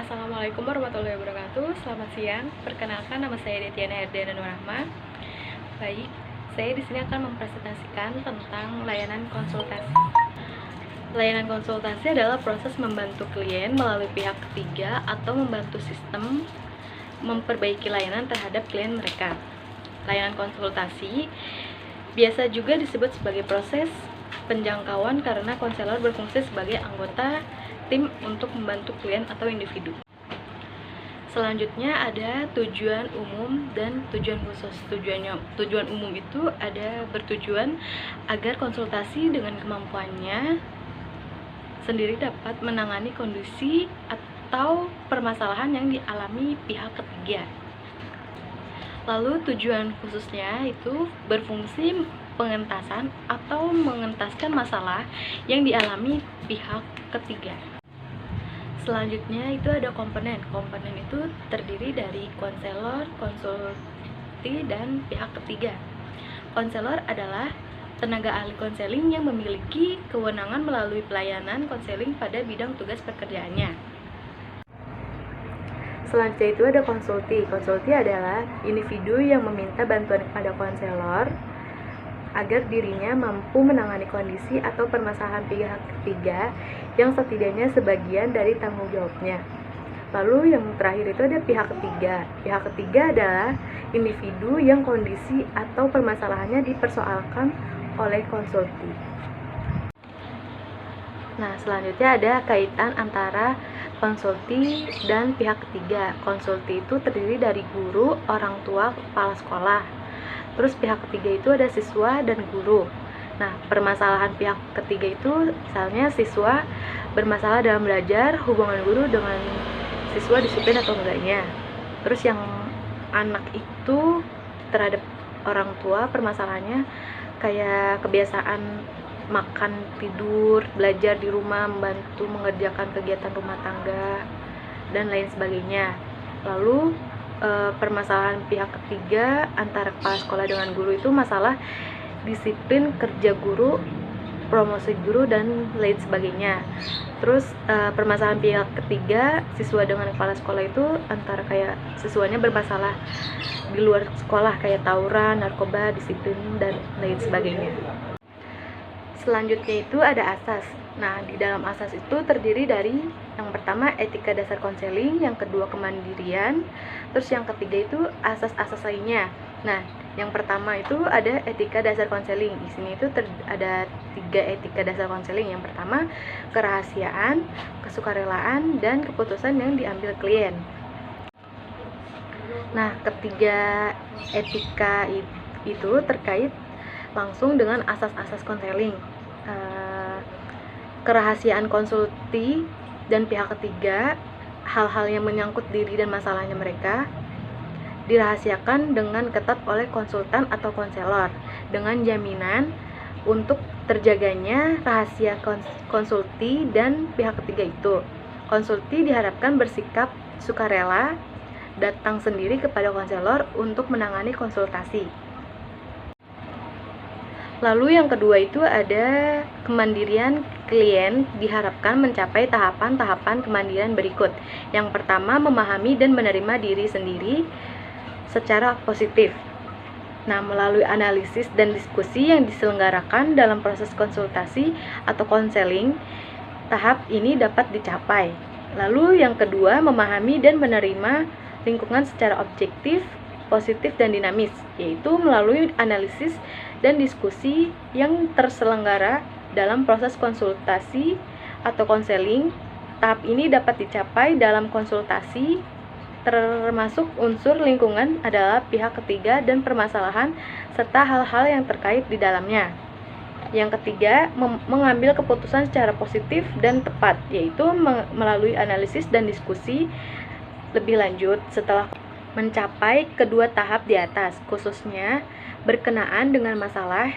Assalamualaikum warahmatullahi wabarakatuh. Selamat siang. Perkenalkan, nama saya Detiana Erdiana Nurrahma. Baik, saya di sini akan mempresentasikan tentang layanan konsultasi. Layanan konsultasi adalah proses membantu klien melalui pihak ketiga atau membantu sistem memperbaiki layanan terhadap klien mereka. Layanan konsultasi biasa juga disebut sebagai proses penjangkauan karena konselor berfungsi sebagai anggota tim untuk membantu klien atau individu. Selanjutnya ada tujuan umum dan tujuan khusus. Tujuan umum itu ada bertujuan agar konsultasi dengan kemampuannya sendiri dapat menangani kondisi atau permasalahan yang dialami pihak ketiga. Lalu tujuan khususnya itu berfungsi pengentasan atau mengentaskan masalah yang dialami pihak ketiga. Selanjutnya itu ada komponen. Komponen itu terdiri dari konselor, konsulti, dan pihak ketiga. Konselor adalah tenaga ahli konseling yang memiliki kewenangan melalui pelayanan konseling pada bidang tugas pekerjaannya. Selanjutnya itu ada konsulti. Konsulti adalah individu yang meminta bantuan kepada konselor agar dirinya mampu menangani kondisi atau permasalahan pihak ketiga yang setidaknya sebagian dari tanggung jawabnya. Lalu yang terakhir itu ada pihak ketiga. Pihak ketiga adalah individu yang kondisi atau permasalahannya dipersoalkan oleh konsulti. Nah, selanjutnya ada kaitan antara konsulti dan pihak ketiga. Konsulti itu terdiri dari guru, orang tua, kepala sekolah. Terus pihak ketiga itu ada siswa dan guru. Nah, permasalahan pihak ketiga itu misalnya siswa bermasalah dalam belajar, hubungan guru dengan siswa disiplin atau enggaknya. Terus yang anak itu terhadap orang tua permasalahannya kayak kebiasaan makan, tidur, belajar di rumah, membantu mengerjakan kegiatan rumah tangga, dan lain sebagainya. Lalu permasalahan pihak ketiga antara kepala sekolah dengan guru itu masalah disiplin kerja guru, promosi guru, dan lain sebagainya. Terus permasalahan pihak ketiga siswa dengan kepala sekolah itu antara kayak siswanya bermasalah di luar sekolah kayak tawuran, narkoba, disiplin, dan lain sebagainya. Selanjutnya itu ada asas. Nah, di dalam asas itu terdiri dari yang pertama etika dasar konseling, yang kedua kemandirian, terus yang ketiga itu asas-asas lainnya. Nah, yang pertama itu ada etika dasar konseling. Di sini itu ada 3 etika dasar konseling. Yang pertama kerahasiaan, kesukarelaan, dan keputusan yang diambil klien. Nah, ketiga etika itu terkait langsung dengan asas-asas konseling. Kerahasiaan konsulti dan pihak ketiga, hal-hal yang menyangkut diri dan masalahnya mereka dirahasiakan dengan ketat oleh konsultan atau konselor dengan jaminan untuk terjaganya rahasia konsulti dan pihak ketiga itu. Konsulti diharapkan bersikap sukarela datang sendiri kepada konselor untuk menangani konsultasi. Lalu yang kedua itu ada kemandirian klien diharapkan mencapai tahapan-tahapan kemandirian berikut. Yang pertama, memahami dan menerima diri sendiri secara positif. Nah, melalui analisis dan diskusi yang diselenggarakan dalam proses konsultasi atau konseling, tahap ini dapat dicapai. Lalu yang kedua, memahami dan menerima lingkungan secara objektif, positif, dan dinamis, yaitu melalui analisis dan diskusi yang terselenggara dalam proses konsultasi atau konseling. Tahap ini dapat dicapai dalam konsultasi, termasuk unsur lingkungan adalah pihak ketiga dan permasalahan serta hal-hal yang terkait di dalamnya. Yang ketiga, mengambil keputusan secara positif dan tepat, yaitu melalui analisis dan diskusi lebih lanjut setelah mencapai kedua tahap di atas, khususnya berkenaan dengan masalah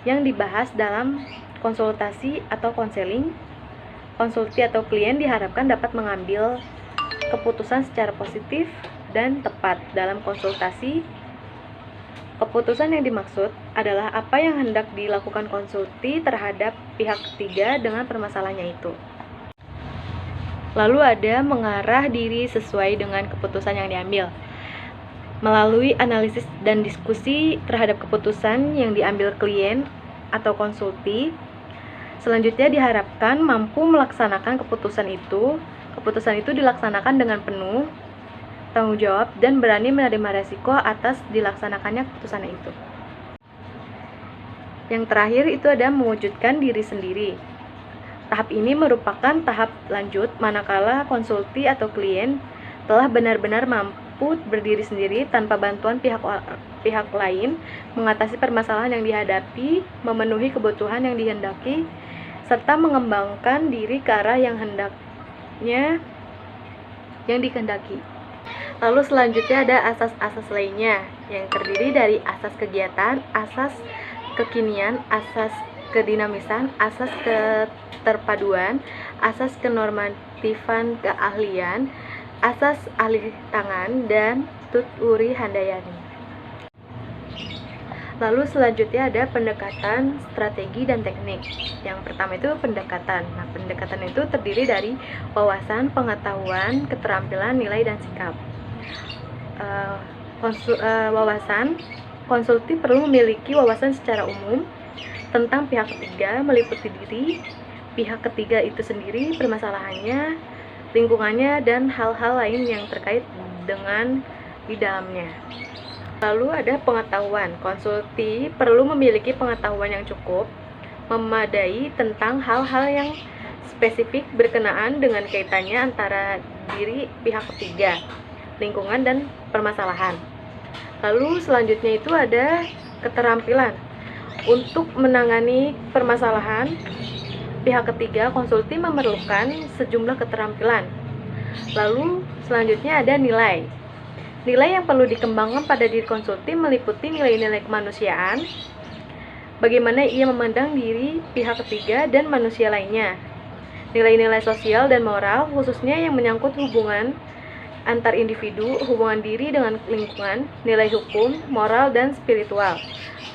yang dibahas dalam konsultasi atau konseling. Konsulti atau klien diharapkan dapat mengambil keputusan secara positif dan tepat dalam konsultasi. Keputusan yang dimaksud adalah apa yang hendak dilakukan konsulti terhadap pihak ketiga dengan permasalahannya itu. Lalu ada mengarah diri sesuai dengan keputusan yang diambil. Melalui analisis dan diskusi terhadap keputusan yang diambil klien atau konsulti, selanjutnya diharapkan mampu melaksanakan keputusan itu. Keputusan itu dilaksanakan dengan penuh tanggung jawab dan berani menerima resiko atas dilaksanakannya keputusan itu. Yang terakhir itu ada mewujudkan diri sendiri. Tahap ini merupakan tahap lanjut manakala konsulti atau klien telah benar-benar mampu berdiri sendiri tanpa bantuan pihak lain, mengatasi permasalahan yang dihadapi, memenuhi kebutuhan yang dihendaki, serta mengembangkan diri ke arah yang dikehendaki. Lalu selanjutnya ada asas-asas lainnya yang terdiri dari asas kegiatan, asas kekinian, asas kedinamisan, asas keterpaduan, asas kenormatifan keahlian, asas ahli tangan, dan tuturi handayani. Lalu selanjutnya ada pendekatan, strategi, dan teknik. Yang pertama itu pendekatan. Nah, pendekatan itu terdiri dari wawasan, pengetahuan, keterampilan, nilai, dan sikap. Wawasan, konsulti perlu memiliki wawasan secara umum tentang pihak ketiga, meliputi diri pihak ketiga itu sendiri, permasalahannya, lingkungannya, dan hal-hal lain yang terkait dengan di dalamnya. Lalu ada pengetahuan. Konsulti perlu memiliki pengetahuan yang cukup, memadai tentang hal-hal yang spesifik berkenaan dengan kaitannya antara diri pihak ketiga, lingkungan, dan permasalahan. Lalu selanjutnya itu ada keterampilan. Untuk menangani permasalahan pihak ketiga, konsulti memerlukan sejumlah keterampilan. Lalu selanjutnya ada nilai. Nilai yang perlu dikembangkan pada diri konsulti meliputi nilai-nilai kemanusiaan, bagaimana ia memandang diri pihak ketiga dan manusia lainnya. Nilai-nilai sosial dan moral, khususnya yang menyangkut hubungan antar individu, hubungan diri dengan lingkungan, nilai hukum, moral, dan spiritual.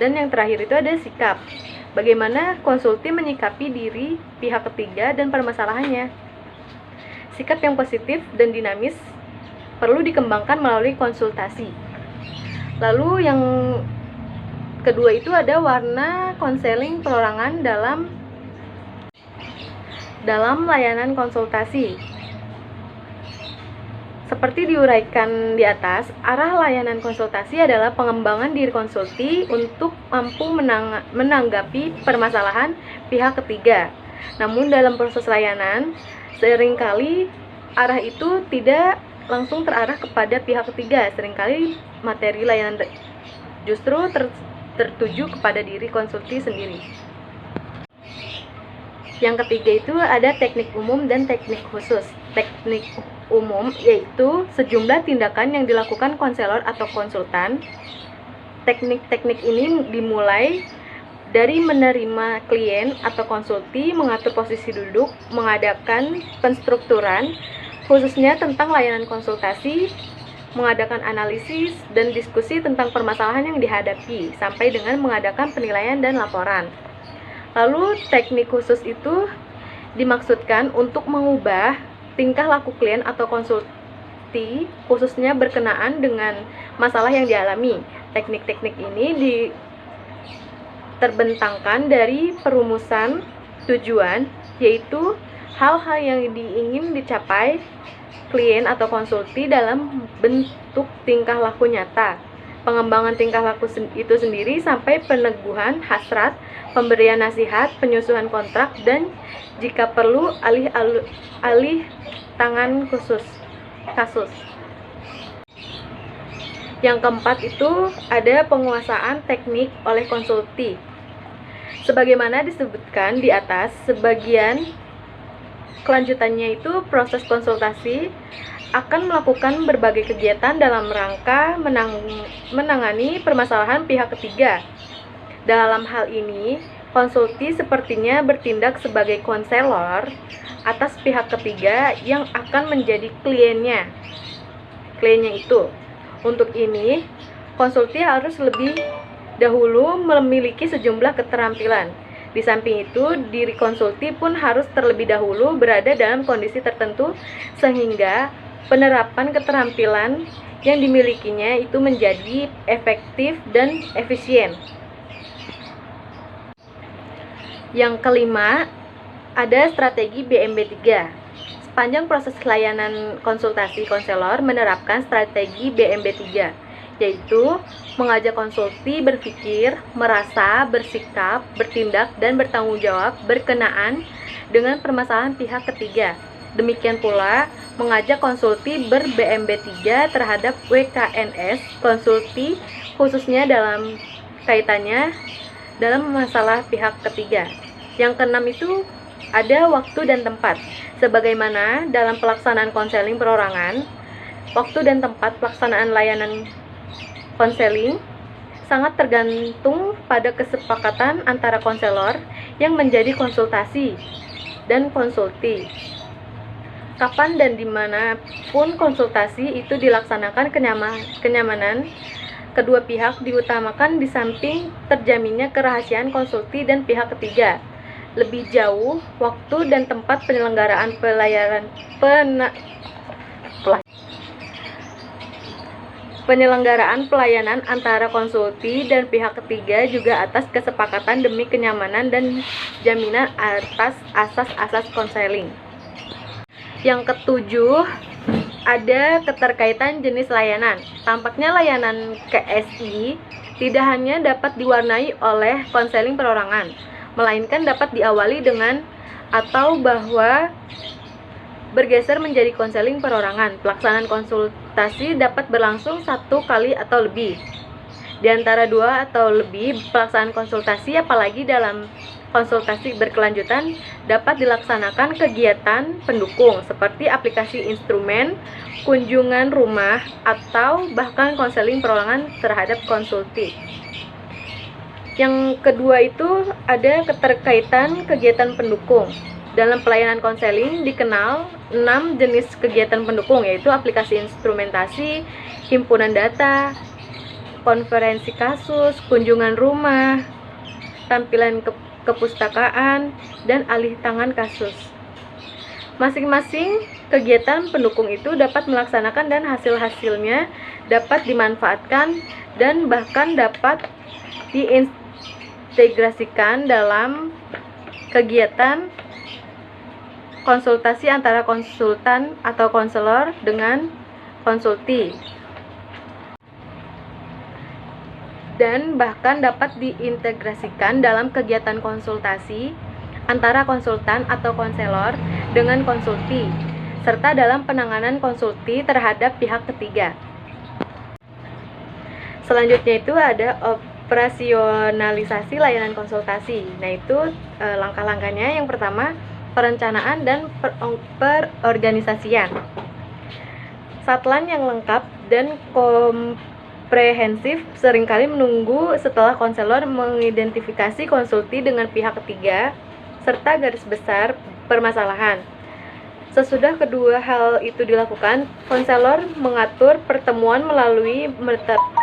Dan yang terakhir itu ada sikap. Bagaimana konsulti menyikapi diri pihak ketiga dan permasalahannya. Sikap yang positif dan dinamis perlu dikembangkan melalui konsultasi. Lalu yang kedua itu ada warna konseling perorangan dalam layanan konsultasi. Seperti diuraikan di atas, arah layanan konsultasi adalah pengembangan diri konsulti untuk mampu menanggapi permasalahan pihak ketiga. Namun dalam proses layanan, seringkali arah itu tidak langsung terarah kepada pihak ketiga. Seringkali materi layanan justru tertuju kepada diri konsulti sendiri. Yang ketiga itu ada teknik umum dan teknik khusus. Teknik umum yaitu sejumlah tindakan yang dilakukan konselor atau konsultan. Teknik-teknik ini dimulai dari menerima klien atau konsulti, mengatur posisi duduk, mengadakan penstrukturan, khususnya tentang layanan konsultasi, mengadakan analisis dan diskusi tentang permasalahan yang dihadapi, sampai dengan mengadakan penilaian dan laporan. Lalu teknik khusus itu dimaksudkan untuk mengubah tingkah laku klien atau konsulti, khususnya berkenaan dengan masalah yang dialami. Teknik-teknik ini terbentangkan dari perumusan tujuan, yaitu hal-hal yang ingin dicapai klien atau konsulti dalam bentuk tingkah laku nyata, pengembangan tingkah laku itu sendiri sampai peneguhan hasrat, pemberian nasihat, penyusunan kontrak, dan jika perlu alih tangan kasus. Yang keempat itu ada penguasaan teknik oleh konsulti. Sebagaimana disebutkan di atas, sebagian kelanjutannya itu proses konsultasi akan melakukan berbagai kegiatan dalam rangka menangani permasalahan pihak ketiga. Dalam hal ini, konsulti sepertinya bertindak sebagai konselor atas pihak ketiga yang akan menjadi kliennya itu. Untuk ini, konsulti harus lebih dahulu memiliki sejumlah keterampilan. Di samping itu, diri konsulti pun harus terlebih dahulu berada dalam kondisi tertentu sehingga penerapan keterampilan yang dimilikinya itu menjadi efektif dan efisien. Yang kelima, ada strategi BMB3. Sepanjang proses layanan konsultasi konselor menerapkan strategi BMB3, yaitu mengajak konsulti berpikir, merasa, bersikap, bertindak, dan bertanggung jawab berkenaan dengan permasalahan pihak ketiga. Demikian pula, mengajak konsulti ber-BMB3 terhadap WKNS konsulti khususnya dalam kaitannya dalam masalah pihak ketiga. Yang keenam itu ada waktu dan tempat. Sebagaimana dalam pelaksanaan konseling perorangan, waktu dan tempat pelaksanaan layanan konseling sangat tergantung pada kesepakatan antara konselor yang menjadi konsultasi dan konsulti. Kapan dan dimanapun konsultasi itu dilaksanakan, kenyamanan kedua pihak diutamakan di samping terjaminnya kerahasiaan konsulti dan pihak ketiga. Lebih jauh, waktu dan tempat penyelenggaraan penyelenggaraan pelayanan antara konsulti dan pihak ketiga juga atas kesepakatan demi kenyamanan dan jaminan atas asas-asas konseling. Yang ketujuh, ada keterkaitan jenis layanan. Tampaknya layanan KSI tidak hanya dapat diwarnai oleh konseling perorangan, melainkan dapat diawali dengan atau bahwa bergeser menjadi konseling perorangan. Pelaksanaan konsultasi dapat berlangsung 1 kali atau lebih. Di antara 2 atau lebih pelaksanaan konsultasi, apalagi dalam konsultasi berkelanjutan, dapat dilaksanakan kegiatan pendukung seperti aplikasi instrumen, kunjungan rumah, atau bahkan konseling perorangan terhadap konsulti. Yang kedua itu ada keterkaitan kegiatan pendukung. Dalam pelayanan konseling dikenal 6 jenis kegiatan pendukung, yaitu aplikasi instrumentasi, himpunan data, konferensi kasus, kunjungan rumah, tampilan kepustakaan, dan alih tangan kasus. Masing-masing kegiatan pendukung itu dapat melaksanakan dan hasil-hasilnya dapat dimanfaatkan dan bahkan dapat diintegrasikan dalam kegiatan konsultasi antara konsultan atau konselor dengan konsulti, dan bahkan dapat diintegrasikan dalam kegiatan konsultasi antara konsultan atau konselor dengan konsulti, serta dalam penanganan konsulti terhadap pihak ketiga. Selanjutnya itu ada operasionalisasi layanan konsultasi. Nah, itu langkah-langkahnya. Yang pertama, perencanaan dan perorganisasian. Satlan yang lengkap dan komprehensif seringkali menunggu setelah konselor mengidentifikasi konsulti dengan pihak ketiga serta garis besar permasalahan. Sesudah kedua hal itu dilakukan, konselor mengatur pertemuan melalui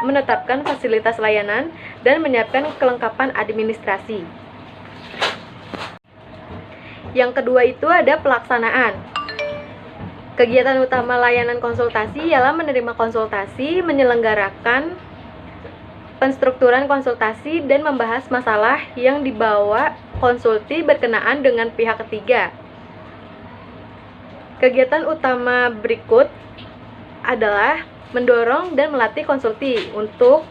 menetapkan fasilitas layanan dan menyiapkan kelengkapan administrasi. Yang kedua itu ada pelaksanaan. Kegiatan utama layanan konsultasi ialah menerima konsultasi, menyelenggarakan penstrukturan konsultasi, dan membahas masalah yang dibawa konsulti berkenaan dengan pihak ketiga. Kegiatan utama berikut adalah mendorong dan melatih konsulti untuk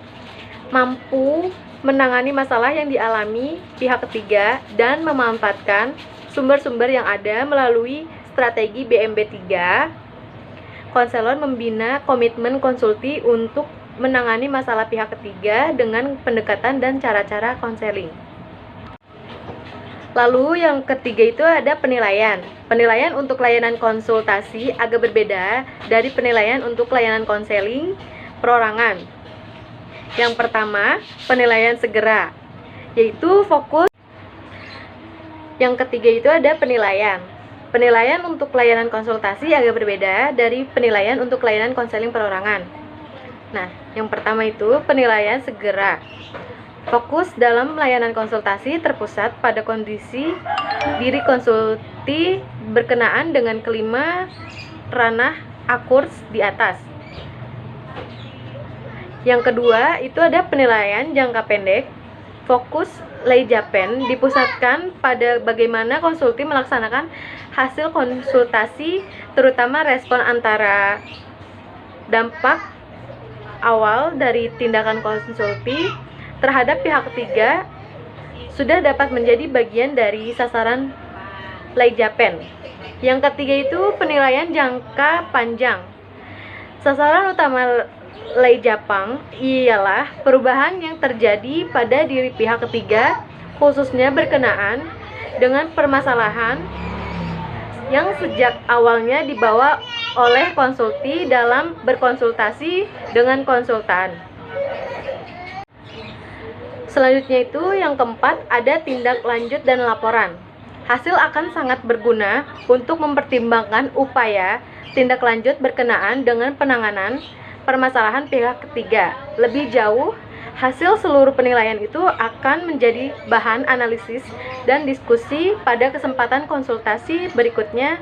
mampu menangani masalah yang dialami pihak ketiga dan memanfaatkan sumber-sumber yang ada melalui strategi BMB3. Konselor membina komitmen konsulti untuk menangani masalah pihak ketiga dengan pendekatan dan cara-cara konseling. Lalu yang ketiga itu ada penilaian. Penilaian untuk layanan konsultasi agak berbeda dari penilaian untuk layanan konseling perorangan. Yang pertama, penilaian segera, yaitu fokus. Yang ketiga itu ada penilaian. Penilaian untuk layanan konsultasi agak berbeda dari penilaian untuk layanan konseling perorangan. Nah, yang pertama itu penilaian segera. Fokus dalam layanan konsultasi terpusat pada kondisi diri konsulti berkenaan dengan kelima ranah AKURS di atas. Yang kedua, itu ada penilaian jangka pendek. Fokus Leijapen dipusatkan pada bagaimana konsulti melaksanakan hasil konsultasi, terutama respon antara dampak awal dari tindakan konsulti terhadap pihak ketiga sudah dapat menjadi bagian dari sasaran Leijapen. Yang ketiga itu penilaian jangka panjang. Sasaran utama Leijapang ialah perubahan yang terjadi pada diri pihak ketiga, khususnya berkenaan dengan permasalahan yang sejak awalnya dibawa oleh konsulti dalam berkonsultasi dengan konsultan. Selanjutnya itu yang keempat, ada tindak lanjut dan laporan. Hasil akan sangat berguna untuk mempertimbangkan upaya tindak lanjut berkenaan dengan penanganan permasalahan pihak ketiga. Lebih jauh, hasil seluruh penilaian itu akan menjadi bahan analisis dan diskusi pada kesempatan konsultasi berikutnya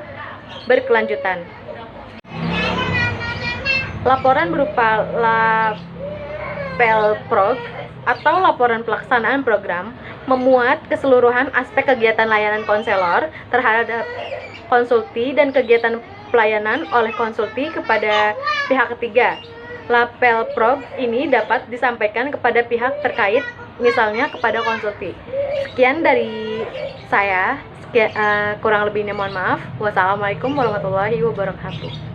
berkelanjutan. Laporan berupa LAPELPROG atau laporan pelaksanaan program memuat keseluruhan aspek kegiatan layanan konselor terhadap konsulti dan kegiatan pelayanan oleh konsulti kepada pihak ketiga. LAPELPROG ini dapat disampaikan kepada pihak terkait, misalnya kepada konsulti. Sekian dari saya, kurang lebihnya mohon maaf. Wassalamualaikum warahmatullahi wabarakatuh.